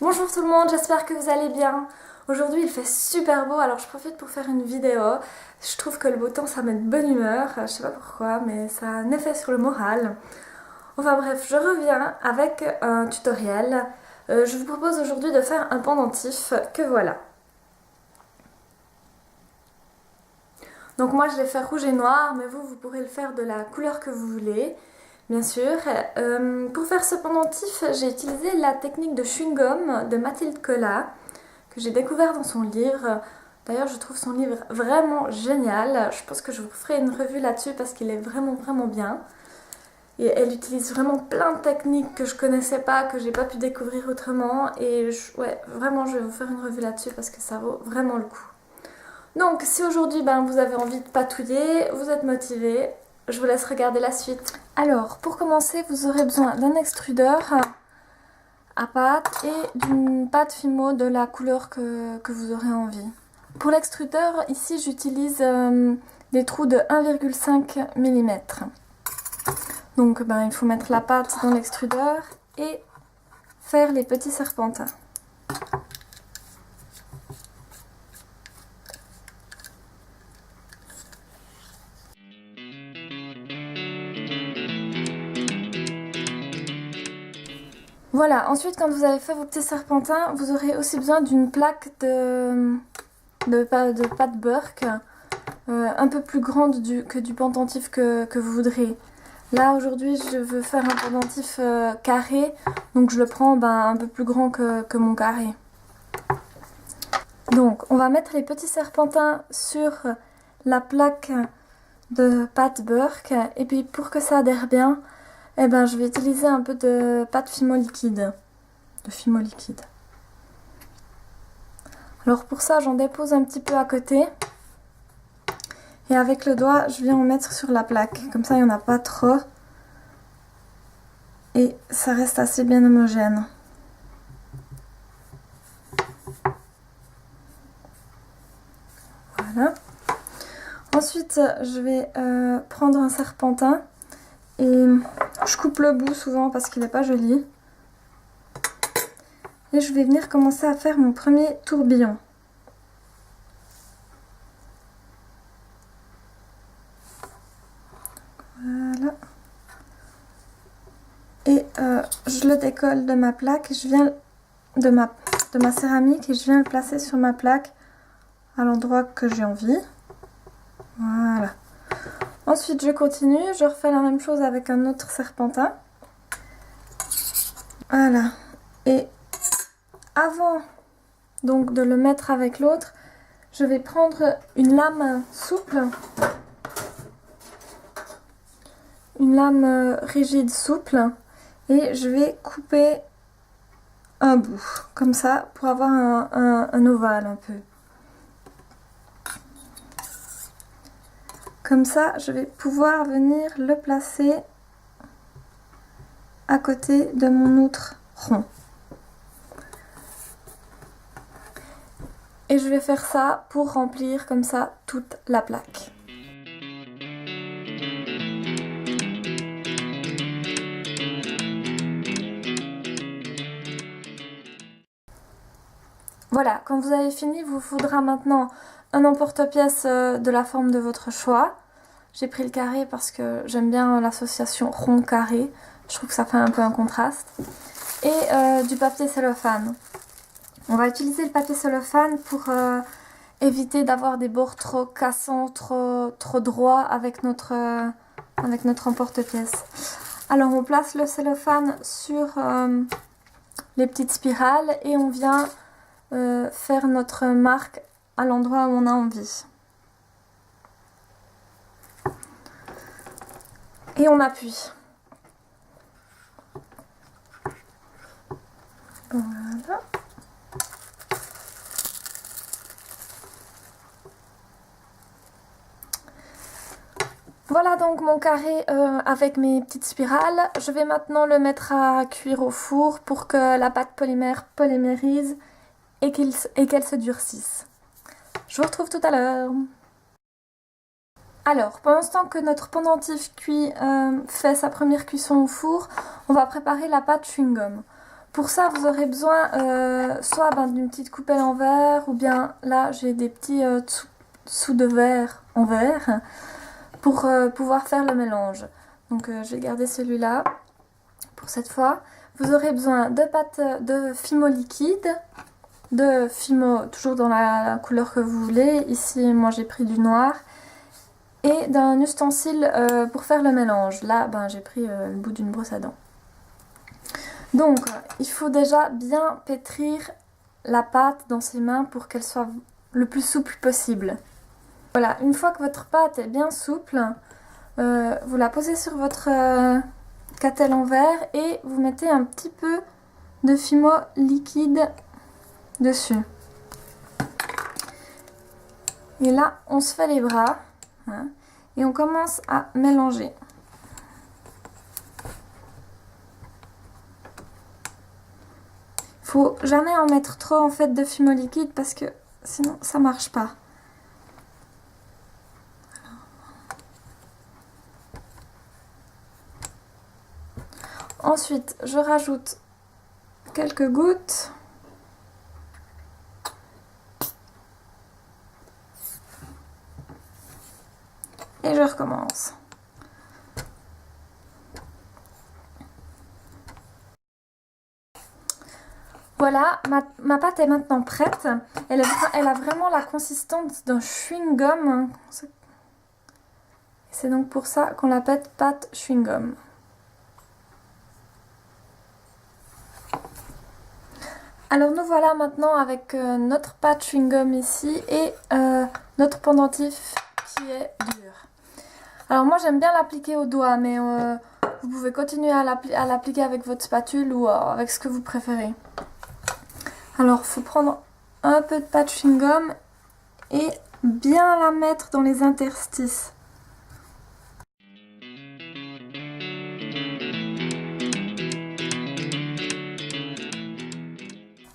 Bonjour tout le monde, j'espère que vous allez bien. Aujourd'hui il fait super beau, alors je profite pour faire une vidéo. Je trouve que le beau temps ça met de bonne humeur, je sais pas pourquoi, mais ça a un effet sur le moral. Enfin bref, je reviens avec un tutoriel. Je vous propose aujourd'hui de faire un pendentif que voilà. Donc moi je l'ai fait rouge et noir, mais vous pourrez le faire de la couleur que vous voulez. Bien sûr. Pour faire ce pendentif, j'ai utilisé la technique de chewing-gum de Mathilde Collat, que j'ai découvert dans son livre. D'ailleurs, je trouve son livre vraiment génial. Je pense que je vous ferai une revue là-dessus parce qu'il est vraiment bien. Et elle utilise vraiment plein de techniques que je connaissais pas, que j'ai pas pu découvrir autrement. Et ouais, vraiment, je vais vous faire une revue là-dessus parce que ça vaut vraiment le coup. Donc, si aujourd'hui vous avez envie de patouiller, vous êtes motivé, je vous laisse regarder la suite. Alors, pour commencer, vous aurez besoin d'un extrudeur à pâte et d'une pâte Fimo de la couleur que vous aurez envie. Pour l'extrudeur, ici j'utilise des trous de 1,5 mm. Donc il faut mettre la pâte dans l'extrudeur et faire les petits serpentins. Voilà, ensuite quand vous avez fait vos petits serpentins, vous aurez aussi besoin d'une plaque de pâte Burke, un peu plus grande que du pendentif que vous voudrez. Là aujourd'hui je veux faire un pendentif carré, donc je le prends un peu plus grand que mon carré. Donc on va mettre les petits serpentins sur la plaque de pâte Burke, et puis pour que ça adhère bien, je vais utiliser un peu de pâte Fimo liquide. Alors pour ça j'en dépose un petit peu à côté. Et avec le doigt, je viens en mettre sur la plaque. Comme ça, il n'y en a pas trop. Et ça reste assez bien homogène. Voilà. Ensuite, je vais prendre un serpentin. Et je coupe le bout souvent parce qu'il n'est pas joli. Et je vais venir commencer à faire mon premier tourbillon. Voilà. Et je le décolle de ma plaque, je viens de ma céramique et je viens le placer sur ma plaque à l'endroit que j'ai envie. Voilà. Ensuite je continue, je refais la même chose avec un autre serpentin. Voilà. Et avant donc de le mettre avec l'autre, je vais prendre une lame souple. Une lame rigide souple. Et je vais couper un bout, comme ça, pour avoir un ovale un peu. Comme ça, je vais pouvoir venir le placer à côté de mon autre rond. Et je vais faire ça pour remplir comme ça toute la plaque. Voilà, quand vous avez fini, il vous faudra maintenant un emporte-pièce de la forme de votre choix. J'ai pris le carré parce que j'aime bien l'association rond-carré. Je trouve que ça fait un peu un contraste. Et du papier cellophane. On va utiliser le papier cellophane pour éviter d'avoir des bords trop cassants, trop droits avec notre emporte-pièce. Alors on place le cellophane sur les petites spirales et on vient faire notre marque à l'endroit où on a envie. Et on appuie. Voilà. Voilà donc mon carré avec mes petites spirales. Je vais maintenant le mettre à cuire au four pour que la pâte polymère polymérise et qu'elle se durcisse. Je vous retrouve tout à l'heure. Alors, pendant ce temps que notre pendentif cuit fait sa première cuisson au four, on va préparer la pâte chewing-gum. Pour ça, vous aurez besoin soit d'une petite coupelle en verre, ou bien là, j'ai des petits sous de verre en verre pour pouvoir faire le mélange. Donc, je vais garder celui-là pour cette fois. Vous aurez besoin de pâte de fimo liquide, de fimo toujours dans la couleur que vous voulez. Ici, moi, j'ai pris du noir. Et d'un ustensile pour faire le mélange. Là, j'ai pris le bout d'une brosse à dents. Donc, il faut déjà bien pétrir la pâte dans ses mains pour qu'elle soit le plus souple possible. Voilà, une fois que votre pâte est bien souple, vous la posez sur votre catel en verre et vous mettez un petit peu de fimo liquide dessus. Et là, on se fait les bras, hein, et on commence à mélanger. Faut jamais en mettre trop en fait de fimo liquide parce que sinon ça marche pas. Ensuite, je rajoute quelques gouttes. Et je recommence. Voilà, ma pâte est maintenant prête. Elle a vraiment la consistance d'un chewing-gum. C'est donc pour ça qu'on l'appelle pâte chewing-gum. Alors nous voilà maintenant avec notre pâte chewing-gum ici et notre pendentif qui est dur. Alors moi j'aime bien l'appliquer au doigt, mais vous pouvez continuer à l'appliquer avec votre spatule ou avec ce que vous préférez. Alors il faut prendre un peu de pâte chewing-gum et bien la mettre dans les interstices.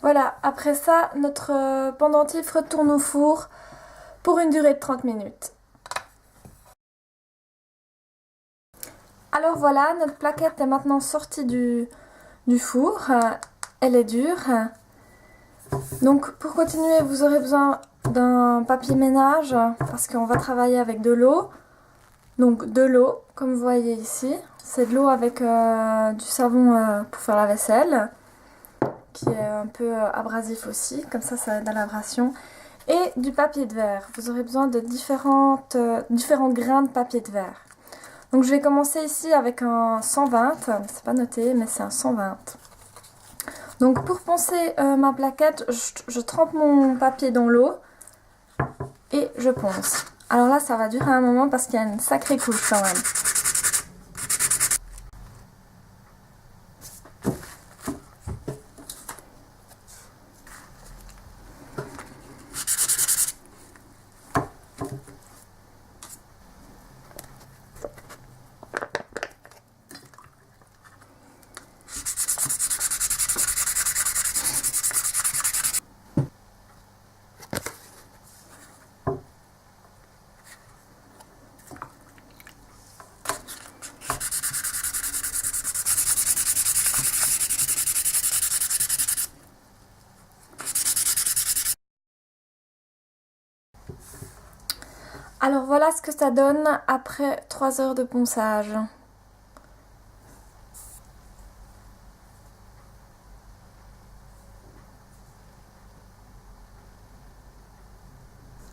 Voilà, après ça, notre pendentif retourne au four pour une durée de 30 minutes. Alors voilà, notre plaquette est maintenant sortie du four. Elle est dure. Donc pour continuer, vous aurez besoin d'un papier ménage parce qu'on va travailler avec de l'eau. Donc de l'eau, comme vous voyez ici. C'est de l'eau avec du savon pour faire la vaisselle, qui est un peu abrasif aussi, comme ça aide à l'abrasion. Et du papier de verre. Vous aurez besoin de différents grains de papier de verre. Donc je vais commencer ici avec un 120, c'est pas noté mais c'est un 120. Donc pour poncer ma plaquette, je trempe mon papier dans l'eau et je ponce. Alors là ça va durer un moment parce qu'il y a une sacrée couche quand même. Alors voilà ce que ça donne après 3 heures de ponçage.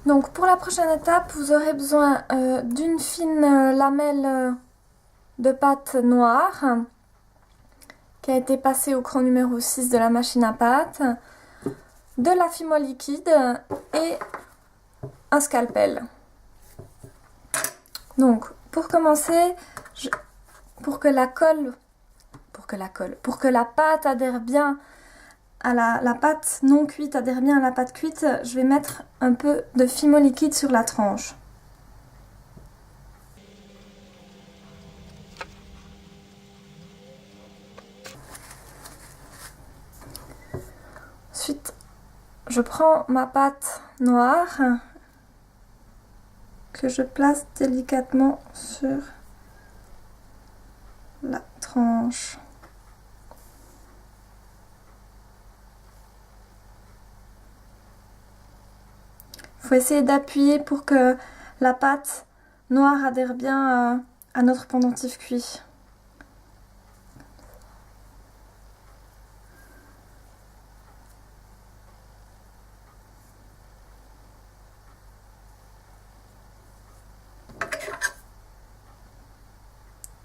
Donc pour la prochaine étape, vous aurez besoin d'une fine lamelle de pâte noire qui a été passée au cran numéro 6 de la machine à pâte, de la fimo liquide et un scalpel. Donc pour commencer, pour que la pâte adhère bien à la pâte non cuite, adhère bien à la pâte cuite, je vais mettre un peu de fimo liquide sur la tranche. Ensuite, je prends ma pâte noire que je place délicatement sur la tranche. faut essayer d'appuyer pour que la pâte noire adhère bien à notre pendentif cuit.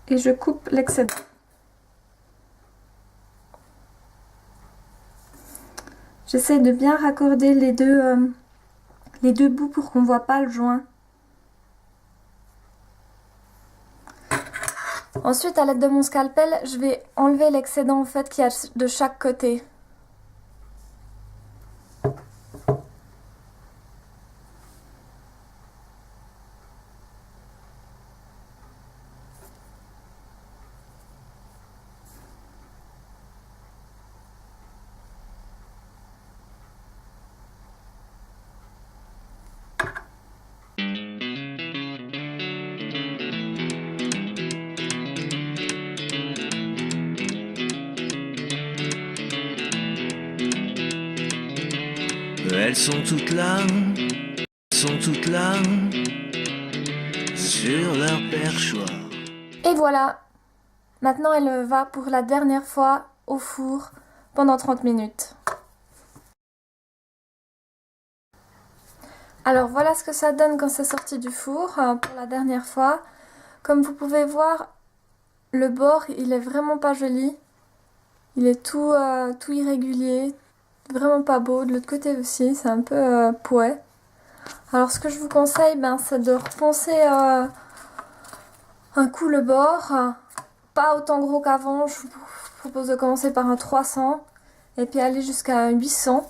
Et je coupe l'excédent. J'essaie de bien raccorder les deux bouts pour qu'on ne voit pas le joint. Ensuite, à l'aide de mon scalpel, je vais enlever l'excédent en fait qu'il y a de chaque côté. Elles sont toutes là, sur leur perchoir. Et voilà, maintenant elle va pour la dernière fois au four pendant 30 minutes. Alors voilà ce que ça donne quand c'est sorti du four pour la dernière fois. Comme vous pouvez voir, le bord il est vraiment pas joli. Il est tout irrégulier, vraiment pas beau. De l'autre côté aussi, c'est un peu pouet. Alors ce que je vous conseille, c'est de reponcer un coup le bord. Pas autant gros qu'avant, je vous propose de commencer par un 300 et puis aller jusqu'à un 800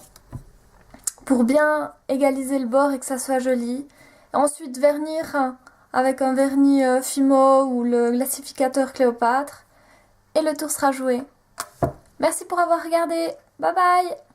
pour bien égaliser le bord et que ça soit joli. Ensuite vernir avec un vernis Fimo ou le glacificateur Cléopâtre et le tour sera joué. Merci pour avoir regardé, bye bye.